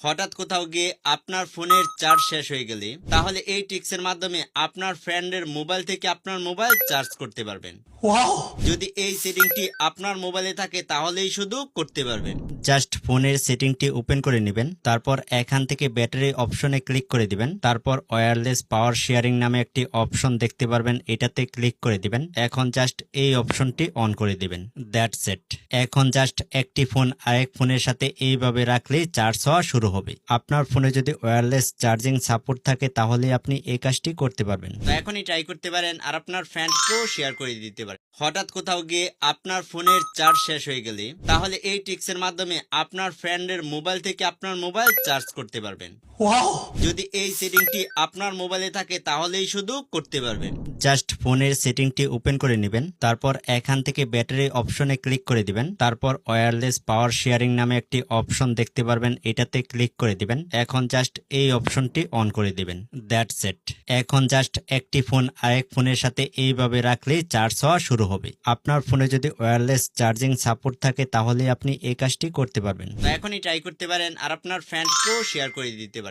হঠাৎ কোথাও গিয়ে আপনার ফোনের চার্জ শেষ হয়ে গেলে তাহলে এই ট্রিক্সের মাধ্যমে আপনার ফ্রেন্ডের মোবাইল থেকে আপনার মোবাইল চার্জ করতে পারবেন। যদি এই সেটিংটি আপনার মোবাইলে থাকে তাহলেই শুধু করতে পারবেন। জাস্ট ফোনের সেটিংটি ওপেন করে নেবেন, তারপর এখান থেকে ব্যাটারি অপশনে ক্লিক করে দিবেন, তারপর ওয়্যারলেস পাওয়ার শেয়ারিং নামে একটি অপশন দেখতে পারবেন, এটাতে ক্লিক করে দিবেন। এখন জাস্ট এই অপশনটি অন করে দিবেন। That's it. এখন জাস্ট একটি ফোন আরেক ফোনের সাথে এইভাবে রাখলেই চার্জ হওয়া শুরু হবে। আপনার ফোনে যদি ওয়্যারলেস চার্জিং সাপোর্ট থাকে তাহলে আপনি এই কাজটি করতে পারবেন। তো এখনই ট্রাই করতে পারেন আর আপনার ফ্রেন্ডকেও শেয়ার করে দিতে পারেন। হঠাৎ কোথাও গিয়ে আপনার ফোনের চার্জ শেষ হয়ে গেলে তাহলে এই ট্রিক্সের মাধ্যমে আপনার ফ্রেন্ডের মোবাইল থেকে আপনার মোবাইল চার্জ করতে পারবেন। যদি এই সেটিংটি আপনার মোবাইলে থাকে তাহলেই শুধু করতে পারবেন। জাস্ট ফোনের সেটিংটি ওপেন করে নেবেন, তারপর এখান থেকে ব্যাটারি অপশনে ক্লিক করে দিবেন, তারপর ওয়্যারলেস পাওয়ার শেয়ারিং নামে একটি অপশন দেখতে পারবেন, এটাতে ক্লিক করে দিবেন। এখন জাস্ট এই অপশনটি অন করে দিবেন। That's it. এখন জাস্ট একটি ফোন আরেক ফোনের সাথে এইভাবে রাখলেই চার্জ হওয়া শুরু হবে। আপনার ফোনে যদি ওয়্যারলেস চার্জিং সাপোর্ট থাকে তাহলে আপনি এই কাজটি করতে পারবেন। তো এখনই ট্রাই করতে পারেন আর আপনার ফ্রেন্ডকেও শেয়ার করে দিতে পারেন।